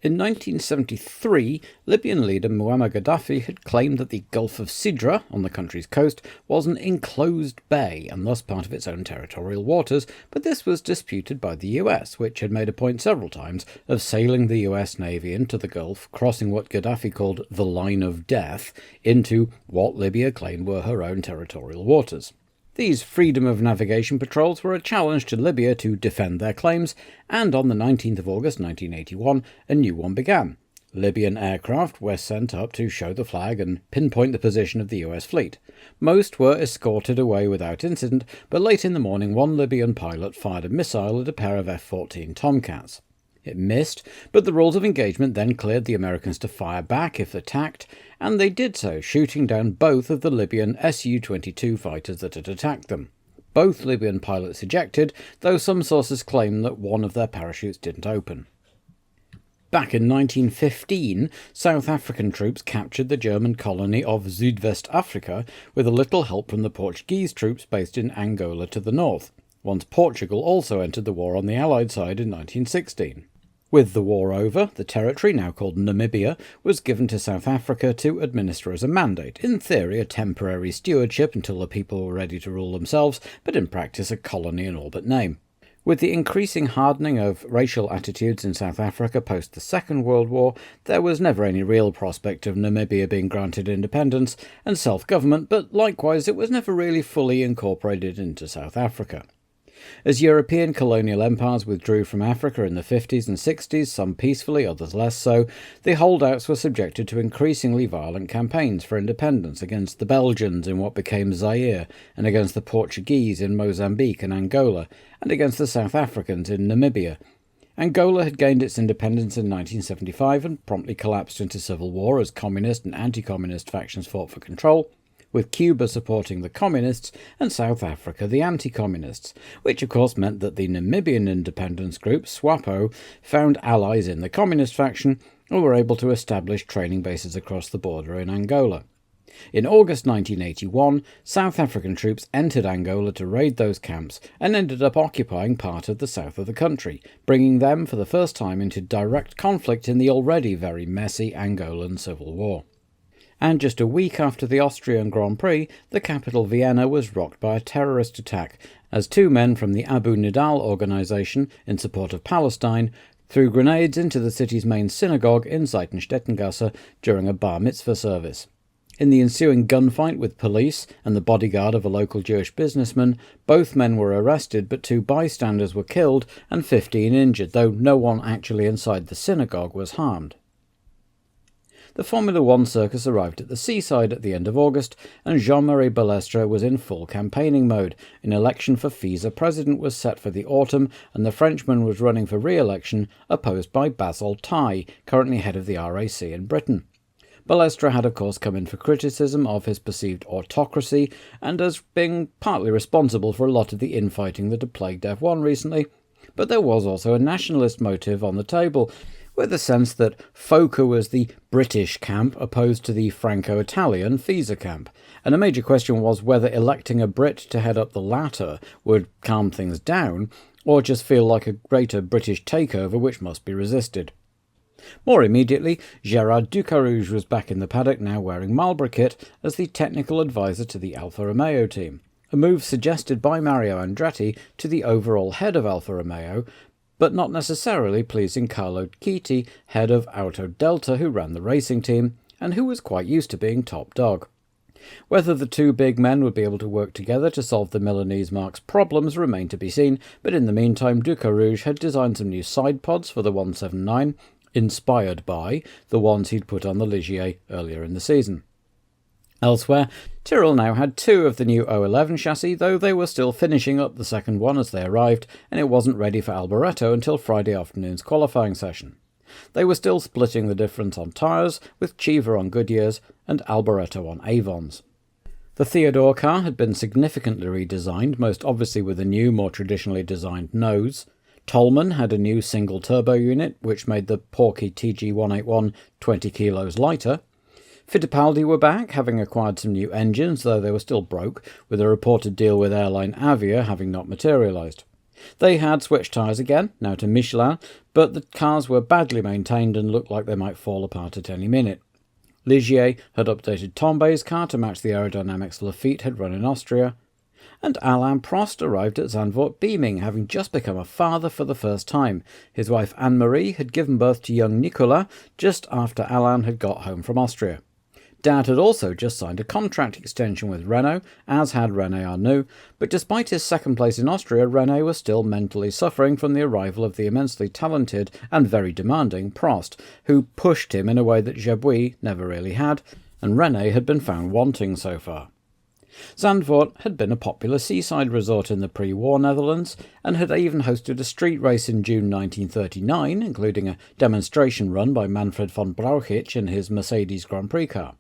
In 1973, Libyan leader Muammar Gaddafi had claimed that the Gulf of Sidra, on the country's coast, was an enclosed bay and thus part of its own territorial waters, but this was disputed by the US, which had made a point several times of sailing the US Navy into the Gulf, crossing what Gaddafi called the Line of Death, into what Libya claimed were her own territorial waters. These freedom of navigation patrols were a challenge to Libya to defend their claims, and on the 19th of August 1981, a new one began. Libyan aircraft were sent up to show the flag and pinpoint the position of the US fleet. Most were escorted away without incident, but late in the morning one Libyan pilot fired a missile at a pair of F-14 Tomcats. It missed, but the rules of engagement then cleared the Americans to fire back if attacked, and they did so, shooting down both of the Libyan Su-22 fighters that had attacked them. Both Libyan pilots ejected, though some sources claim that one of their parachutes didn't open. Back in 1915, South African troops captured the German colony of Zuidwest Africa with a little help from the Portuguese troops based in Angola to the north, once Portugal also entered the war on the Allied side in 1916. With the war over, the territory, now called Namibia, was given to South Africa to administer as a mandate, in theory a temporary stewardship until the people were ready to rule themselves, but in practice a colony in all but name. With the increasing hardening of racial attitudes in South Africa post the Second World War, there was never any real prospect of Namibia being granted independence and self-government, but likewise it was never really fully incorporated into South Africa. As European colonial empires withdrew from Africa in the 50s and 60s, some peacefully, others less so, the holdouts were subjected to increasingly violent campaigns for independence against the Belgians in what became Zaire, and against the Portuguese in Mozambique and Angola, and against the South Africans in Namibia. Angola had gained its independence in 1975 and promptly collapsed into civil war as communist and anti-communist factions fought for control, with Cuba supporting the communists and South Africa the anti-communists, which of course meant that the Namibian independence group, SWAPO, found allies in the communist faction and were able to establish training bases across the border in Angola. In August 1981, South African troops entered Angola to raid those camps and ended up occupying part of the south of the country, bringing them for the first time into direct conflict in the already very messy Angolan civil war. And just a week after the Austrian Grand Prix, the capital Vienna was rocked by a terrorist attack, as two men from the Abu Nidal organisation in support of Palestine threw grenades into the city's main synagogue in Seitenstättengasse during a bar mitzvah service. In the ensuing gunfight with police and the bodyguard of a local Jewish businessman, both men were arrested, but 2 bystanders were killed and 15 injured, though no one actually inside the synagogue was harmed. The Formula One circus arrived at the seaside at the end of August, and Jean-Marie Balestre was in full campaigning mode. An election for FISA president was set for the autumn, and the Frenchman was running for re-election, opposed by Basil Taille, currently head of the RAC in Britain. Balestre had of course come in for criticism of his perceived autocracy, and as being partly responsible for a lot of the infighting that had plagued F1 recently, but there was also a nationalist motive on the table, with the sense that FOCA was the British camp opposed to the Franco-Italian FISA camp, and a major question was whether electing a Brit to head up the latter would calm things down, or just feel like a greater British takeover which must be resisted. More immediately, Gérard Ducarouge was back in the paddock, now wearing Marlboro kit, as the technical advisor to the Alfa Romeo team, a move suggested by Mario Andretti to the overall head of Alfa Romeo, but not necessarily pleasing Carlo Chitti, head of Auto Delta, who ran the racing team, and who was quite used to being top dog. Whether the two big men would be able to work together to solve the Milanese marque's problems remained to be seen, but in the meantime Ducarouge had designed some new side pods for the 179, inspired by the ones he'd put on the Ligier earlier in the season. Elsewhere, Tyrrell now had 2 of the new 011 chassis, though they were still finishing up the second one as they arrived, and it wasn't ready for Alboreto until Friday afternoon's qualifying session. They were still splitting the difference on tyres, with Cheever on Goodyears and Alboreto on Avons. The Theodore car had been significantly redesigned, most obviously with a new, more traditionally designed nose. Tollman had a new single-turbo unit, which made the Porky TG181 20 kilos lighter. Fittipaldi were back, having acquired some new engines, though they were still broke, with a reported deal with airline Avia having not materialised. They had switched tyres again, now to Michelin, but the cars were badly maintained and looked like they might fall apart at any minute. Ligier had updated Tombé's car to match the aerodynamics Lafitte had run in Austria, and Alain Prost arrived at Zandvoort beaming, having just become a father for the first time. His wife Anne-Marie had given birth to young Nicolas just after Alain had got home from Austria. Dad had also just signed a contract extension with Renault, as had Rene Arnoux, but despite his second place in Austria, Rene was still mentally suffering from the arrival of the immensely talented and very demanding Prost, who pushed him in a way that Jabouille never really had, and Rene had been found wanting so far. Zandvoort had been a popular seaside resort in the pre-war Netherlands, and had even hosted a street race in June 1939, including a demonstration run by Manfred von Brauchitsch in his Mercedes Grand Prix car.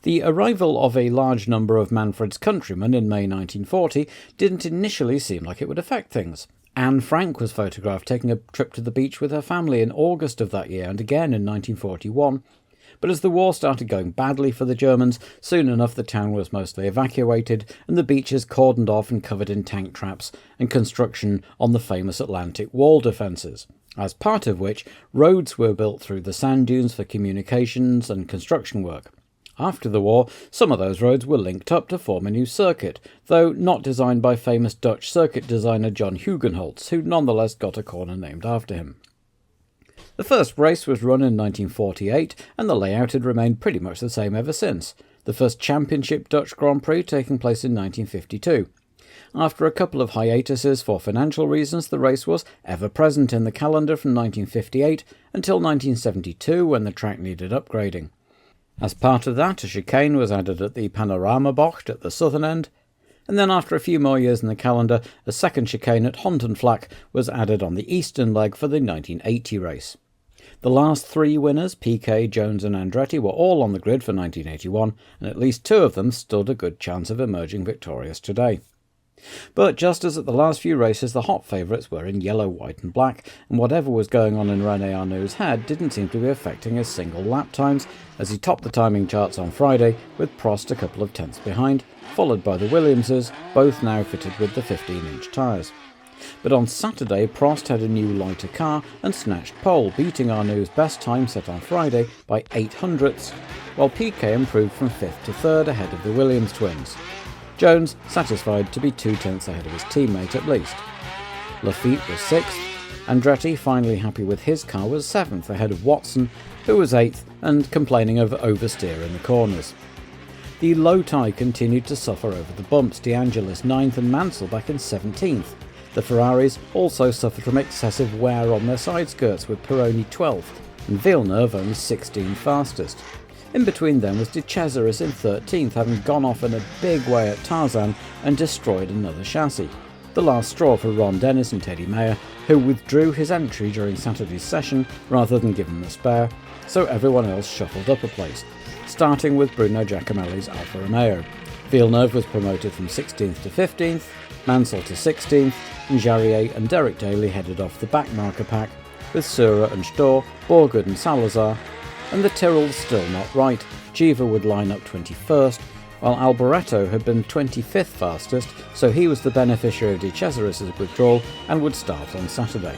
The arrival of a large number of Manfred's countrymen in May 1940 didn't initially seem like it would affect things. Anne Frank was photographed taking a trip to the beach with her family in August of that year and again in 1941. But as the war started going badly for the Germans, soon enough the town was mostly evacuated and the beaches cordoned off and covered in tank traps and construction on the famous Atlantic Wall defences, as part of which roads were built through the sand dunes for communications and construction work. After the war, some of those roads were linked up to form a new circuit, though not designed by famous Dutch circuit designer John Hugenholtz, who nonetheless got a corner named after him. The first race was run in 1948, and the layout had remained pretty much the same ever since, the first championship Dutch Grand Prix taking place in 1952. After a couple of hiatuses for financial reasons, the race was ever present in the calendar from 1958 until 1972, when the track needed upgrading. As part of that, a chicane was added at the Panoramabocht at the southern end, and then after a few more years in the calendar, a second chicane at Hontenvlak was added on the eastern leg for the 1980 race. The last three winners, Piquet, Jones and Andretti, were all on the grid for 1981, and at least two of them stood a good chance of emerging victorious today. But just as at the last few races, the hot favourites were in yellow, white and black, and whatever was going on in Rene Arnoux's head didn't seem to be affecting his single lap times, as he topped the timing charts on Friday, with Prost a couple of tenths behind, followed by the Williamses, both now fitted with the 15-inch tyres. But on Saturday, Prost had a new lighter car and snatched pole, beating Arnoux's best time set on Friday by 0.08, while Piquet improved from 5th to 3rd ahead of the Williams twins. Jones satisfied to be 2 tenths ahead of his teammate at least. Lafitte was 6th, Andretti, finally happy with his car, was 7th ahead of Watson, who was 8th and complaining of oversteer in the corners. The low tie continued to suffer over the bumps, De Angelis 9th and Mansell back in 17th. The Ferraris also suffered from excessive wear on their side skirts, with Pironi 12th and Villeneuve only 16th fastest. In between them was De Cesaris in 13th, having gone off in a big way at Tarzan and destroyed another chassis. The last straw for Ron Dennis and Teddy Mayer, who withdrew his entry during Saturday's session rather than give him the spare, so everyone else shuffled up a place, starting with Bruno Giacomelli's Alfa Romeo. Villeneuve was promoted from 16th to 15th, Mansell to 16th, and Jarier and Derek Daly headed off the back marker pack, with Sura and Storr, Borgard and Salazar, and the Tyrrell's still not right. Giva would line up 21st, while Alboreto had been 25th fastest, so he was the beneficiary of De Cesaris' withdrawal and would start on Saturday.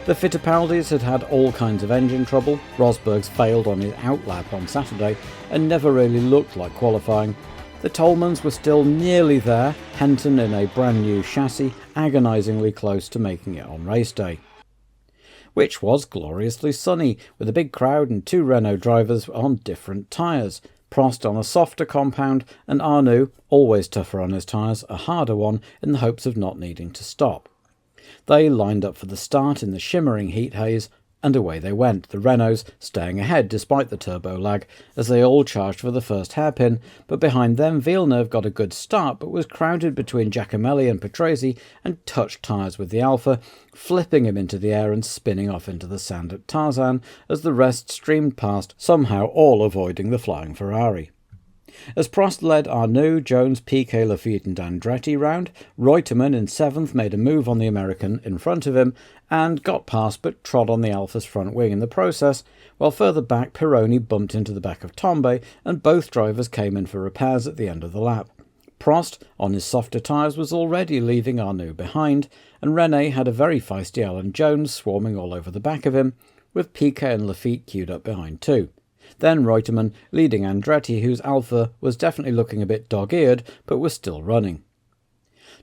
The Fittipaldis had had all kinds of engine trouble. Rosberg's failed on his outlap on Saturday and never really looked like qualifying. The Tolmans were still nearly there, Henton in a brand new chassis, agonisingly close to making it on race day, which was gloriously sunny, with a big crowd and 2 Renault drivers on different tyres. Prost on a softer compound, and Arnoux, always tougher on his tyres, a harder one, in the hopes of not needing to stop. They lined up for the start in the shimmering heat haze, and away they went, the Renaults staying ahead despite the turbo lag, as they all charged for the first hairpin, but behind them Villeneuve got a good start, but was crowded between Giacomelli and Patrese and touched tyres with the Alfa, flipping him into the air and spinning off into the sand at Tarzan as the rest streamed past, somehow all avoiding the flying Ferrari. As Prost led Arnoux, Jones, Piquet, Lafitte and Andretti round, Reutemann in 7th made a move on the American in front of him and got past but trod on the Alfa's front wing in the process, while further back Pironi bumped into the back of Tombé and both drivers came in for repairs at the end of the lap. Prost, on his softer tyres, was already leaving Arnoux behind, and Rene had a very feisty Alan Jones swarming all over the back of him, with Piquet and Lafitte queued up behind too. Then Reutemann leading Andretti, whose Alfa was definitely looking a bit dog-eared, but was still running.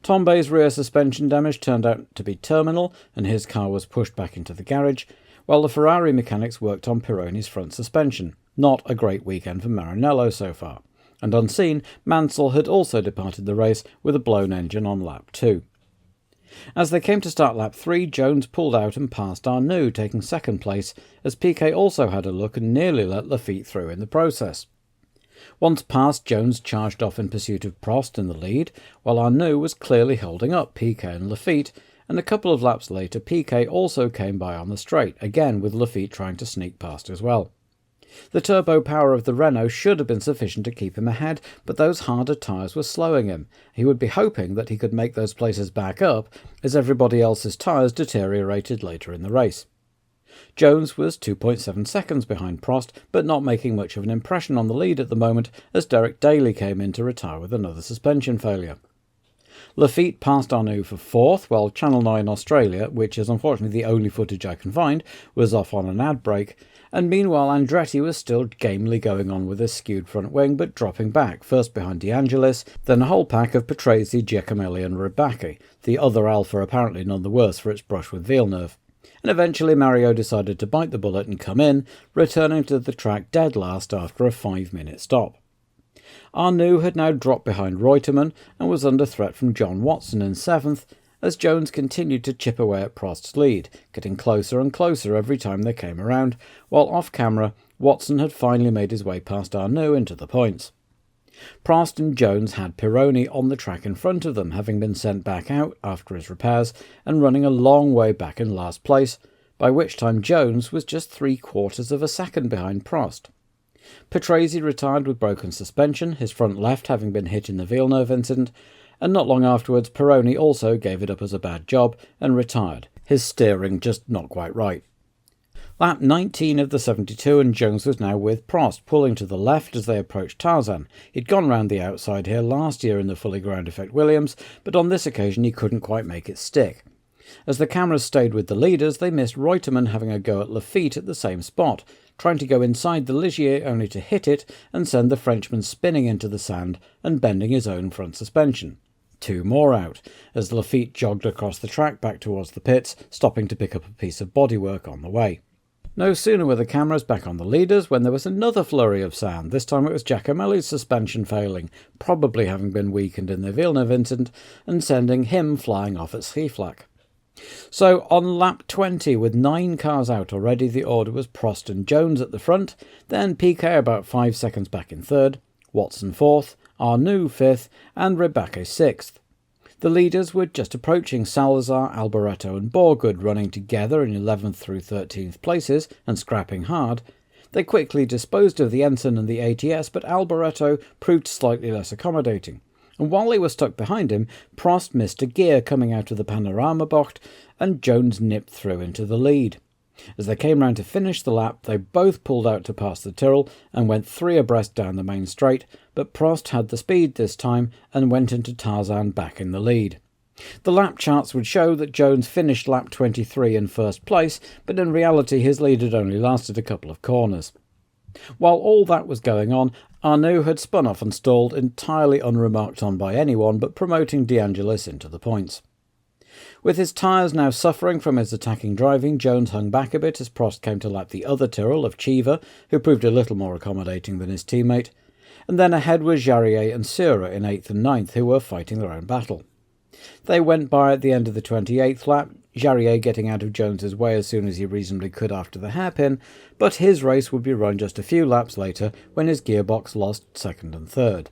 Tombé's rear suspension damage turned out to be terminal, and his car was pushed back into the garage, while the Ferrari mechanics worked on Pironi's front suspension. Not a great weekend for Maranello so far. And unseen, Mansell had also departed the race with a blown engine on lap 2. As they came to start lap 3, Jones pulled out and passed Arnoux, taking second place, as Piquet also had a look and nearly let Lafitte through in the process. Once past, Jones charged off in pursuit of Prost in the lead, while Arnoux was clearly holding up Piquet and Lafitte, and a couple of laps later Piquet also came by on the straight, again with Lafitte trying to sneak past as well. The turbo power of the Renault should have been sufficient to keep him ahead, but those harder tyres were slowing him. He would be hoping that he could make those places back up, as everybody else's tyres deteriorated later in the race. Jones was 2.7 seconds behind Prost, but not making much of an impression on the lead at the moment, as Derek Daly came in to retire with another suspension failure. Lafitte passed Arnoux for fourth, while Channel 9 Australia, which is unfortunately the only footage I can find, was off on an ad break, and meanwhile Andretti was still gamely going on with his skewed front wing, but dropping back, first behind De Angelis, then a whole pack of Patrese, Giacomelli and Ribacchi, the other Alfa apparently none the worse for its brush with Villeneuve. And eventually Mario decided to bite the bullet and come in, returning to the track dead last after a 5-minute stop. Arnoux had now dropped behind Reutemann and was under threat from John Watson in 7th, as Jones continued to chip away at Prost's lead, getting closer and closer every time they came around, while off-camera Watson had finally made his way past Arnoux into the points. Prost and Jones had Pironi on the track in front of them, having been sent back out after his repairs and running a long way back in last place, by which time Jones was just 3/4 of a second behind Prost. Patrese retired with broken suspension, his front left having been hit in the Villeneuve incident, and not long afterwards Pironi also gave it up as a bad job and retired, his steering just not quite right. Lap 19 of the 72 and Jones was now with Prost, pulling to the left as they approached Tarzan. He'd gone round the outside here last year in the fully ground effect Williams, but on this occasion he couldn't quite make it stick. As the cameras stayed with the leaders, they missed Reutemann having a go at Lafitte at the same spot, trying to go inside the Ligier only to hit it and send the Frenchman spinning into the sand and bending his own front suspension. 2 more out, as Lafitte jogged across the track back towards the pits, stopping to pick up a piece of bodywork on the way. No sooner were the cameras back on the leaders when there was another flurry of sand. This time it was Giacomelli's suspension failing, probably having been weakened in the Villeneuve incident, and sending him flying off at Schiflach. So on lap 20, with 9 cars out already, the order was Prost and Jones at the front, then Piquet about 5 seconds back in third, Watson 4th, Arnoux 5th, and Ribacchi 6th. The leaders were just approaching Salazar, Alboreto and Borgood, running together in 11th through 13th places and scrapping hard. They quickly disposed of the ensign and the ATS, but Alboreto proved slightly less accommodating. And while they were stuck behind him, Prost missed a gear coming out of the Panorama Bocht, and Jones nipped through into the lead. As they came round to finish the lap, they both pulled out to pass the Tyrrell and went 3 abreast down the main straight, but Prost had the speed this time and went into Tarzan back in the lead. The lap charts would show that Jones finished lap 23 in first place, but in reality his lead had only lasted a couple of corners. While all that was going on, Arnoux had spun off and stalled, entirely unremarked on by anyone, but promoting De Angelis into the points. With his tyres now suffering from his attacking driving, Jones hung back a bit as Prost came to lap the other Tyrrell of Chiva, who proved a little more accommodating than his teammate, and then ahead were Jarier and Sidra in 8th and 9th, who were fighting their own battle. They went by at the end of the 28th lap, Jarier getting out of Jones's way as soon as he reasonably could after the hairpin, but his race would be run just a few laps later when his gearbox lost 2nd and 3rd.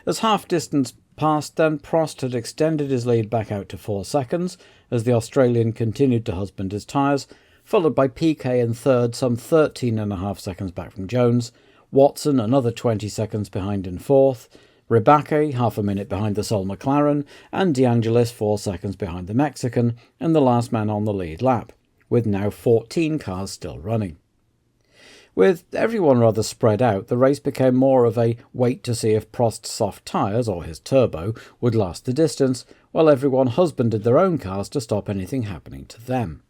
As half distance passed, then Prost had extended his lead back out to 4 seconds, as the Australian continued to husband his tyres, followed by Piquet in 3rd, some 13.5 seconds back from Jones, Watson another 20 seconds behind in 4th, Ribacchi half a minute behind the sole McLaren, and De Angelis 4 seconds behind the Mexican, and the last man on the lead lap, with now 14 cars still running. With everyone rather spread out, the race became more of a wait to see if Prost's soft tyres, or his turbo, would last the distance, while everyone husbanded their own cars to stop anything happening to them.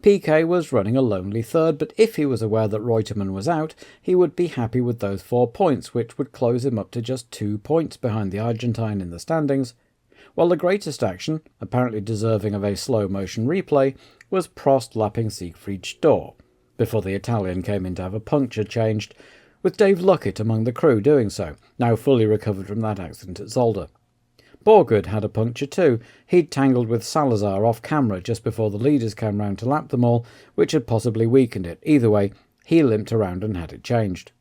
Piquet was running a lonely third, but if he was aware that Reutemann was out, he would be happy with those 4 points, which would close him up to just 2 points behind the Argentine in the standings, while the greatest action, apparently deserving of a slow-motion replay, was Prost lapping Siegfried Storr, before the Italian came in to have a puncture changed, with Dave Luckett among the crew doing so, now fully recovered from that accident at Zolder. Borgud had a puncture too. He'd tangled with Salazar off camera just before the leaders came round to lap them all, which had possibly weakened it. Either way, he limped around and had it changed.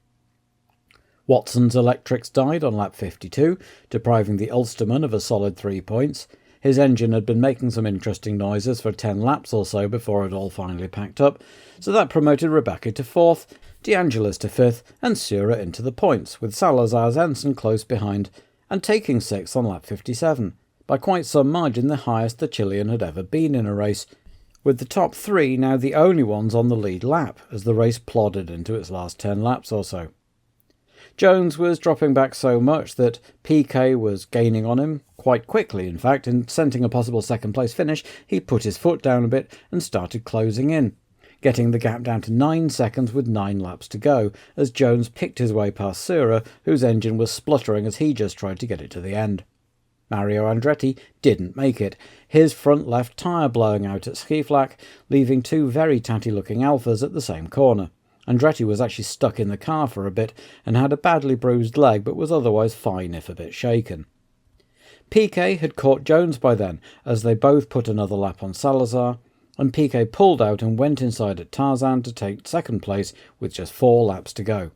Watson's electrics died on lap 52, depriving the Ulsterman of a solid 3 points. His engine had been making some interesting noises for 10 laps or so before it all finally packed up, so that promoted Rebecca to 4th, De Angelis to 5th, and Sura into the points, with Salazar's ensign close behind, and taking 6th on lap 57, by quite some margin the highest the Chilean had ever been in a race, with the top 3 now the only ones on the lead lap, as the race plodded into its last 10 laps or so. Jones was dropping back so much that Piquet was gaining on him, quite quickly in fact, and scenting a possible second-place finish, he put his foot down a bit and started closing in, getting the gap down to 9 seconds with 9 laps to go, as Jones picked his way past Sura, whose engine was spluttering as he just tried to get it to the end. Mario Andretti didn't make it, his front left tyre blowing out at Schiflach, leaving 2 very tatty-looking Alphas at the same corner. Andretti was actually stuck in the car for a bit and had a badly bruised leg, but was otherwise fine if a bit shaken. Piquet had caught Jones by then, as they both put another lap on Salazar, and Piquet pulled out and went inside at Tarzan to take second place with just 4 laps to go.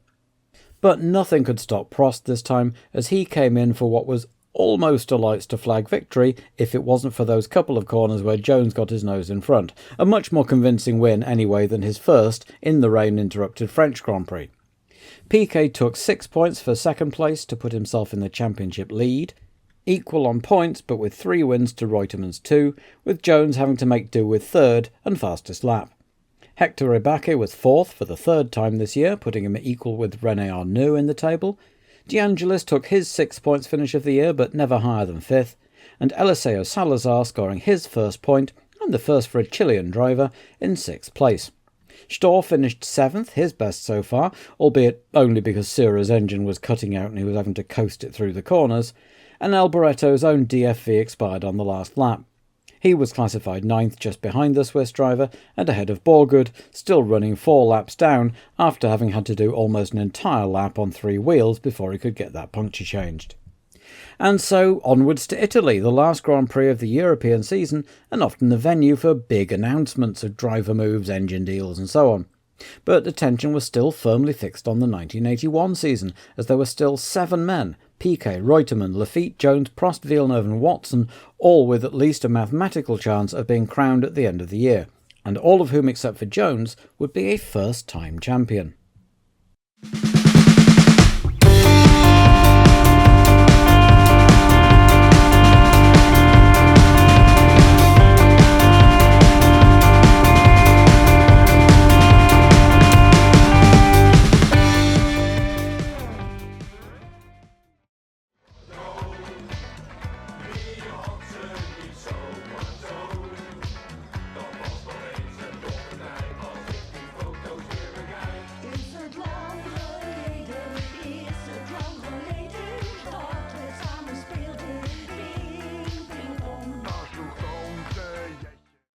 But nothing could stop Prost this time, as he came in for what was almost a lights to flag victory if it wasn't for those couple of corners where Jones got his nose in front. A much more convincing win anyway than his first in the rain-interrupted French Grand Prix. Piquet took 6 points for second place to put himself in the championship lead, equal on points but with 3 wins to Reutemann's 2, with Jones having to make do with third and fastest lap. Hector Ribacchi was 4th for the 3rd time this year, putting him equal with Rene Arnoux in the table. De Angelis took his 6 points finish of the year but never higher than 5th, and Eliseo Salazar scoring his first point, and the first for a Chilean driver, in 6th place. Storr finished 7th, his best so far, albeit only because Sura's engine was cutting out and he was having to coast it through the corners, and Alboretto's own DFV expired on the last lap. He was classified 9th just behind the Swiss driver and ahead of Borgud, still running 4 laps down after having had to do almost an entire lap on 3 wheels before he could get that puncture changed. And so onwards to Italy, the last Grand Prix of the European season and often the venue for big announcements of driver moves, engine deals and so on. But attention was still firmly fixed on the 1981 season, as there were still 7 men, Piquet, Reutemann, Lafitte, Jones, Prost, Villeneuve and Watson, all with at least a mathematical chance of being crowned at the end of the year, and all of whom except for Jones would be a first-time champion.